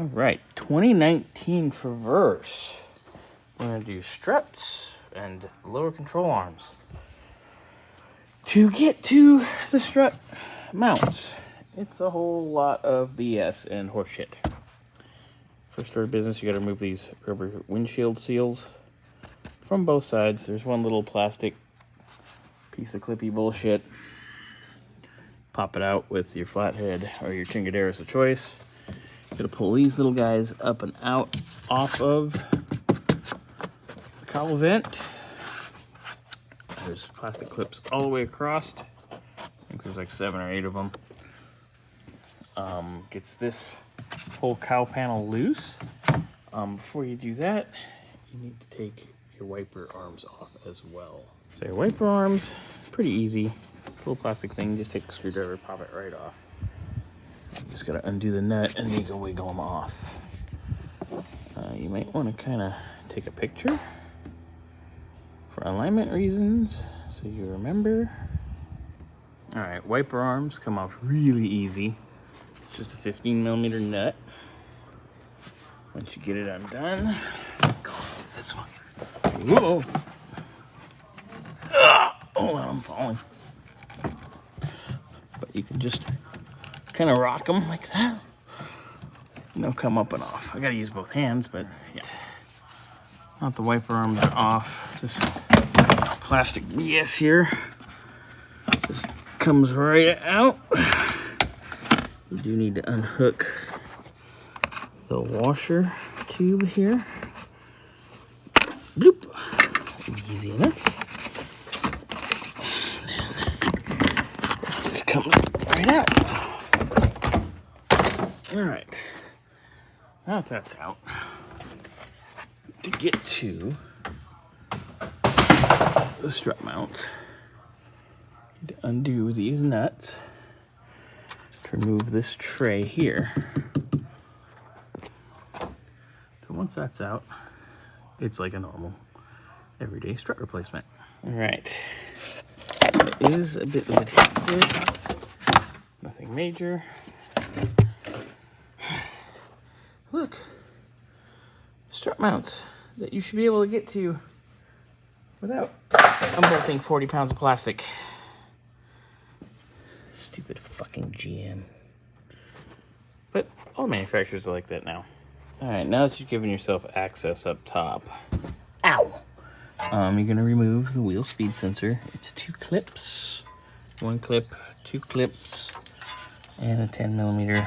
All right, 2019 Traverse. We're going to do struts and lower control arms. To get to the strut mounts, it's a whole lot of BS and horseshit. First order of business, you got to remove these rubber windshield seals from both sides. There's one little plastic piece of clippy bullshit. Pop it out with your flathead or your chingaderas of choice. Gonna pull these little guys up and out off of the cowl vent. There's plastic clips all the way across. I think there's like 7 or 8 of them. Gets this whole cowl panel loose. Before you do that, you need to take your wiper arms off as well. So your wiper arms, pretty easy. Little plastic thing, just take a screwdriver, pop it right off. Just gotta undo the nut and you can wiggle them off. You might want to kind of take a picture for alignment reasons so you remember. All right, wiper arms come off really easy. It's just a 15mm nut. Once you get it undone, go with this one. Whoa! Hold on, I'm falling. But you can just kind of rock them like that, and they'll come up and off. I gotta use both hands, but yeah. Now that the wiper arms are off, this plastic BS here just comes right out. You do need to unhook the washer tube here. Bloop. Easy enough. Just comes right out. All right, now that that's out, to get to the strut mounts, you need to undo these nuts to remove this tray here. So once that's out, it's like a normal everyday strut replacement. All right, there is a bit of adhesion here, nothing major. Look, strut mounts that you should be able to get to without unbolting 40 pounds of plastic. Stupid fucking GM. But all manufacturers are like that now. All right, now that you've given yourself access up top, ow! You're gonna remove the wheel speed sensor. It's 2 clips, 1 clip, 2 clips, and a 10mm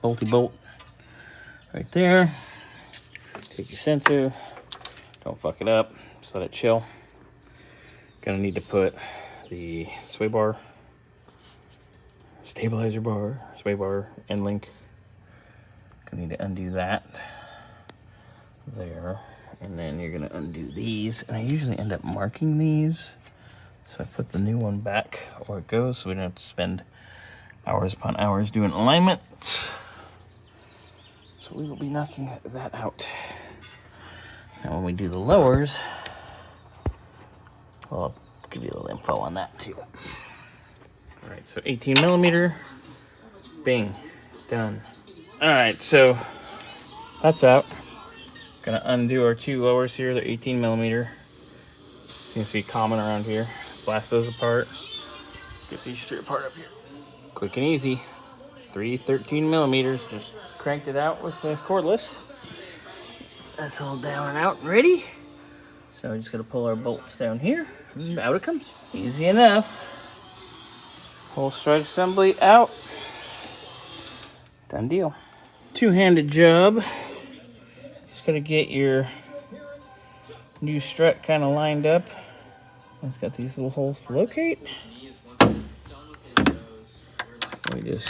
bolty bolt. Right there. Take your sensor. Don't fuck it up. Just let it chill. Gonna need to put the sway bar, stabilizer bar, sway bar, end link. Gonna need to undo that there. And then you're gonna undo these. And I usually end up marking these. So I put the new one back where it goes so we don't have to spend hours upon hours doing alignment. So we will be knocking that out. Now when we do the lowers, well, I'll give you a little info on that too. All right, so 18mm, bing, done. All right, so that's out. Gonna undo our 2 lowers here. They're 18mm. Seems to be common around here. Blast those apart. Get these 3 apart up here. Quick and easy. 3 13mm. Just cranked it out with the cordless. That's all down and out and ready. So we're just gonna pull our bolts down here, and out it comes. Easy enough. Whole strut assembly out. Done deal. 2-handed job. Just gotta get your new strut kind of lined up. It's got these little holes to locate. We just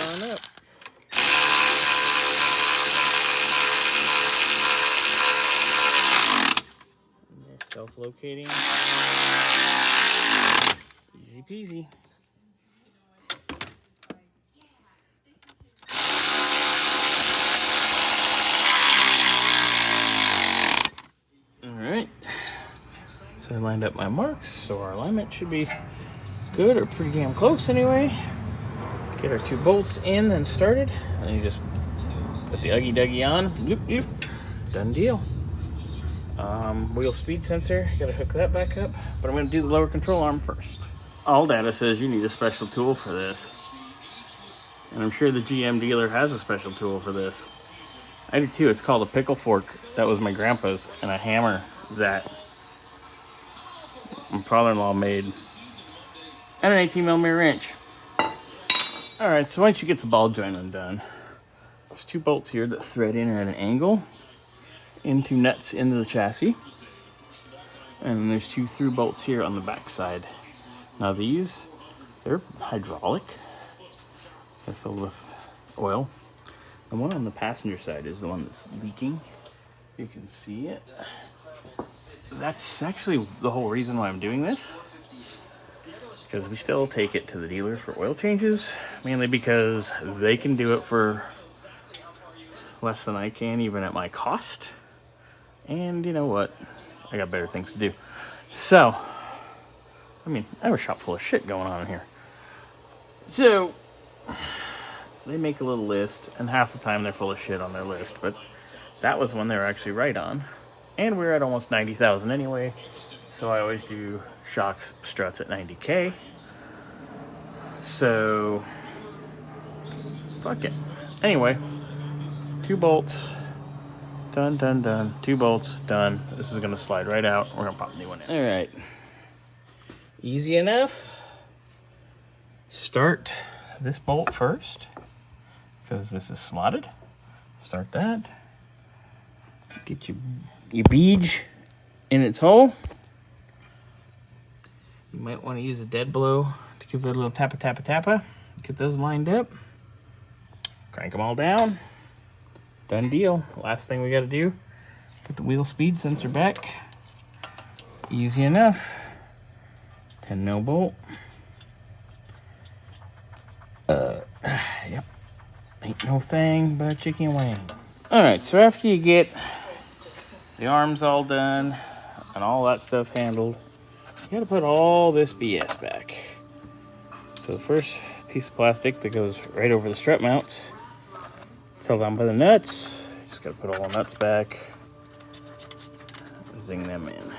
run up. And they're self-locating. Easy peasy. So I lined up my marks, so our alignment should be good or pretty damn close anyway. Get our 2 bolts in and started. And you just put the Uggy Duggy on. Bloop, bloop. Done deal. Wheel speed sensor. Gotta hook that back up. But I'm gonna do the lower control arm first. All data says you need a special tool for this. And I'm sure the GM dealer has a special tool for this. I do too. It's called a pickle fork. That was my grandpa's, and a hammer that my father-in-law made, and an 18mm wrench. All right, so once you get the ball joint undone, there's 2 bolts here that thread in at an angle into nuts into the chassis, and then there's 2 through bolts here on the back side. Now these, they're hydraulic. They're filled with oil. The one on the passenger side is the one that's leaking. You can see it. That's actually the whole reason why I'm doing this, because we still take it to the dealer for oil changes, mainly because they can do it for less than I can, even at my cost. And you know what? I got better things to do. So, I mean, I have a shop full of shit going on in here. So, they make a little list, and half the time they're full of shit on their list, but that was one they were actually right on. And we're at almost 90,000 anyway, so I always do shocks, struts at 90K. So, fuck it. Anyway, 2 bolts, done, done, done. 2 bolts, done. This is gonna slide right out. We're gonna pop a new one in. All right, easy enough. Start this bolt first, because this is slotted. Start that. Get your bead in its hole. You might want to use a dead blow to give that a little tappa, tappa, tappa. Get those lined up. Crank them all down. Done deal. Last thing we got to do, put the wheel speed sensor back. Easy enough. 10mm bolt. Yep. Ain't no thing but a chicken wing. Alright, so after you get the arms all done and all that stuff handled, you gotta put all this BS back. So the first piece of plastic that goes right over the strut mounts, it's held on by the nuts. Just gotta put all the nuts back, zing them in.